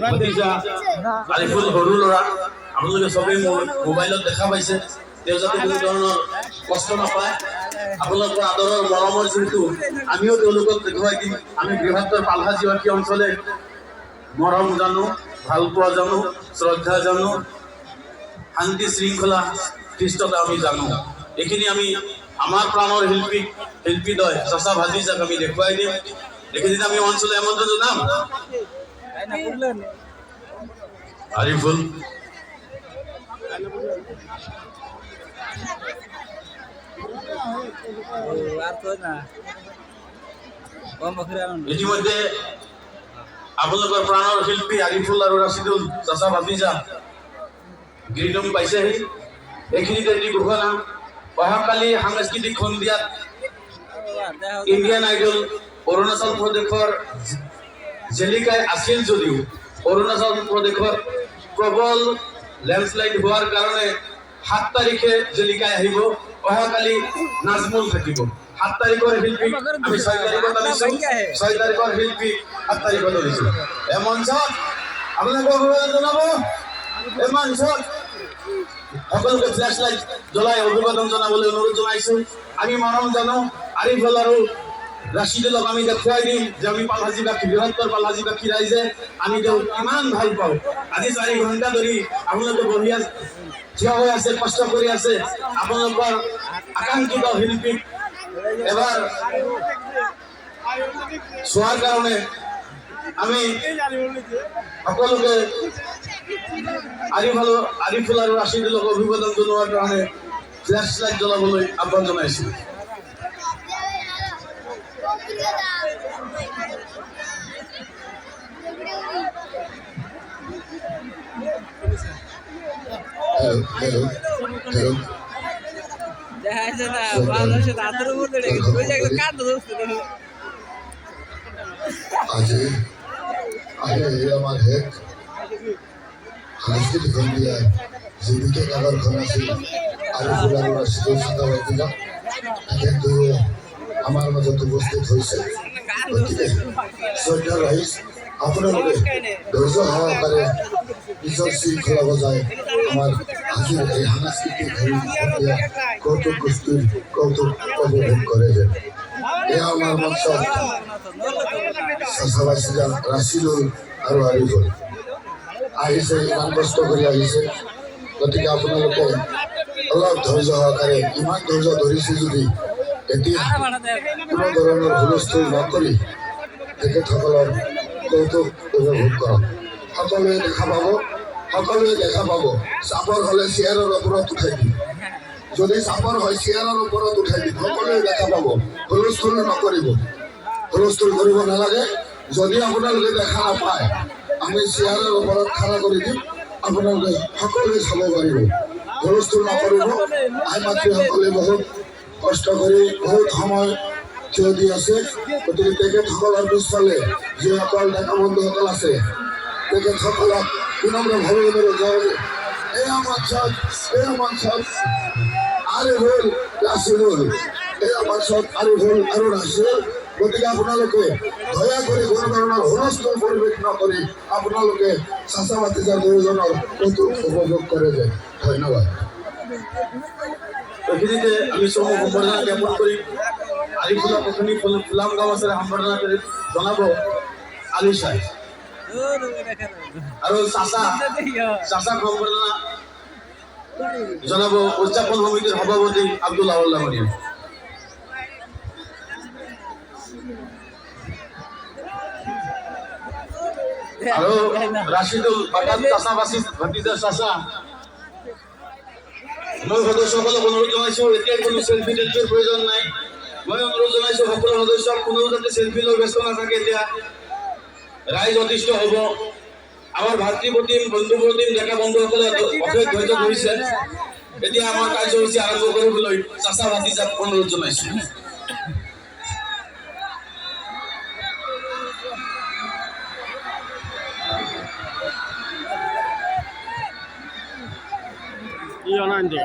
ভতিজা আৰিফুল সৰু ল'ৰা আপোনালোকে চবেই মোবাইলত দেখা পাইছে তেওঁ যাতে কোনো ধৰণৰ কষ্ট নাপায় আপোনালোকৰ আদৰৰ মৰমৰ যিহেতু আমিও তেওঁলোকক দেখুৱাই দিম আমি বৃহত্তৰ পালহাজীবাসী অঞ্চলে মৰম জানো ভাল পোৱা জানো শ্ৰদ্ধা জানো শান্তি শৃংখলা খ্ৰীষ্টতা আমি জানো এইখিনি আমি আমাৰ প্ৰাণৰ শিল্পীদ্বয় চাচা ভাতিজাক আমি দেখুৱাই দিম এইখিনি আমি অঞ্চলে আমন্ত্ৰণ জনাম আৰিফুল ইতিমধ্যে আপোনালোকৰ প্ৰাণৰ শিল্পী আৰিফুল আৰু ৰাছিদুল চাচা ভাতিজা গ্ৰীডম পাইছেহি এইখিনিতে এটি ঘোষণা অহাকালি সাংস্কৃতিক সন্ধিয়াত ইণ্ডিয়ান আইডল অৰুণাচল প্ৰদেশৰ জেলিকাই আছিল যদিও অৰুণাচল প্ৰদেশত প্ৰবল লেণ্ডশ্লাইড হোৱাৰ কাৰণে 7 তাৰিখে জেলিকাই আহিব অহাকালি নাজমুল থাকিব 7 তাৰিখৰ শিল্পী আমি 6 তাৰিখত আনিছোঁ 6 তাৰিখৰ শিল্পী 7 তাৰিখত আনিছোঁ এই মঞ্চত আপোনালোকক অভিবাদন জনাব এই মঞ্চত সকলোকে ফ্লেশ লাইট জ্বলাই অভিবাদন জনাবলৈ অনুৰোধ জনাইছোঁ আমি মৰম জানো আৰিফুল আৰু ৰাছিদুলক আমি দেখুৱাই দিম যে আমি পালহাজীবাসী বৃহত্তৰ পালহাজীবাসী ৰাইজে আমি তেওঁক ইমান ভাল পাওঁ আজি 4 ঘণ্টা ধৰি আপোনালোকে বহি থিয় হৈ আছে কষ্ট কৰি আছে আপোনালোকৰ আকাংক্ষিত শিল্পীক এবাৰ চোৱাৰ কাৰণে আমি সকলোকে আৰিফুল আৰু ৰাছিদুলক অভিবাদন জনোৱাৰ কাৰণে ফ্লেশ লাইট জ্বলাবলৈ আহ্বান জনাইছোঁ আজি আমাৰ হেড সাংস্কৃতিক সন্ধিয়া জীৱিত কাগৰখন আছিল আৰিফুল আৰু ৰাছিদুল চাচা ভাতিজা কিন্তু আমাৰ মাজত উপস্থিত হৈছে গতিকে শ্ৰদ্ধা ৰাইজ আপোনালোকে ধৈৰ্য সহকাৰে নিজৰ শৃংখলা বজাই আমাৰ আজিৰ এই সাংস্কৃতিক সন্ধিয়া কৌতুক গোষ্ঠীৰ কৌতুক উপভোগ কৰে যেন এয়া আমাৰ মঞ্চত চাচা ভাতিজা ৰাছিদুল আৰু আৰিফুল আহিছে ইমান কষ্ট কৰি আহিছে গতিকে আপোনালোকে অলপ ধৈৰ্য সহকাৰে ইমান ধৈৰ্য ধৰিছে যদি এতিয়া কোনো ধৰণৰ হুলস্থুল নকৰি তেখেতসকলৰ কৌতুক উপভোগ কৰক সকলোৱে দেখা পাব চাপৰ হ'লে চেয়াৰৰ ওপৰত উঠাই দিম যদি চাপৰ হয় চেয়াৰৰ ওপৰত উঠাই দিম সকলোৱে দেখা পাব হুলস্থুল নকৰিব হুলস্থুল কৰিব নালাগে যদি আপোনালোকে দেখা নাপায় আমি চেয়াৰৰ ওপৰত খাৰা কৰি দিম আপোনালোকে সকলোৱে চাব পাৰিব হুলস্থুল নকৰিব আই মাতৃসকলে বহুত কষ্ট কৰি বহুত সময় থিয় দি আছে গতিকে তেখেতসকলৰ পিছফালে যিসকল ডেকা বন্ধুসকল আছে তেখেতসকলক বিনম্ৰভাৱে অনুৰোধ জনাইছোঁ এয়া মঞ্চত আৰিফুল ৰাছিদুল এয়া মঞ্চত আৰিফুল আৰু ৰাছিদুল গতিকে আপোনালোকে দয়া কৰি কোনো ধৰণৰ হুলস্থুল পৰিৱেশ নকৰি আপোনালোকে চাচা ভাতিজা দুয়োজনৰ কৌতুক উপভোগ কৰে যে ধন্যবাদ এইখিনিতে আমি চমু সম্বৰ্ধনা জ্ঞাপন কৰিম আৰিফুলক অথনি ফুলাম গাঁও আছে সম্বৰ্ধনা কৰি জনাব আলিচাই আৰু চাচাক সম্বৰ্ধনা জনাব উদযাপন সমিতিৰ সভাপতি আব্দুল আউল ডাঙৰীয়া আৰু ৰাছিদুল অৰ্থাৎ চাচা ভাতিজা চাচা মই সদস্যসকলক অনুৰোধ জনাইছোঁ এতিয়া কোনো চেল্ফি টেল্ফিৰ প্ৰয়োজন নাই মই অনুৰোধ জনাইছোঁ সকলো সদস্যক কোনো যাতে চেল্ফি লৈ ব্যস্ত নাথাকে এতিয়া ৰাইজ অতিষ্ঠ হ'ব আমাৰ ভাতৃ প্ৰতিম বন্ধু প্ৰতিম ডেকা বন্ধুসকলে অশেষ ধৈৰ্য ধৰিছে এতিয়া আমাৰ কাৰ্যসূচী আৰম্ভ কৰিবলৈ চাচা ভাতিজাক অনুৰোধ জনাইছোঁ Yolande.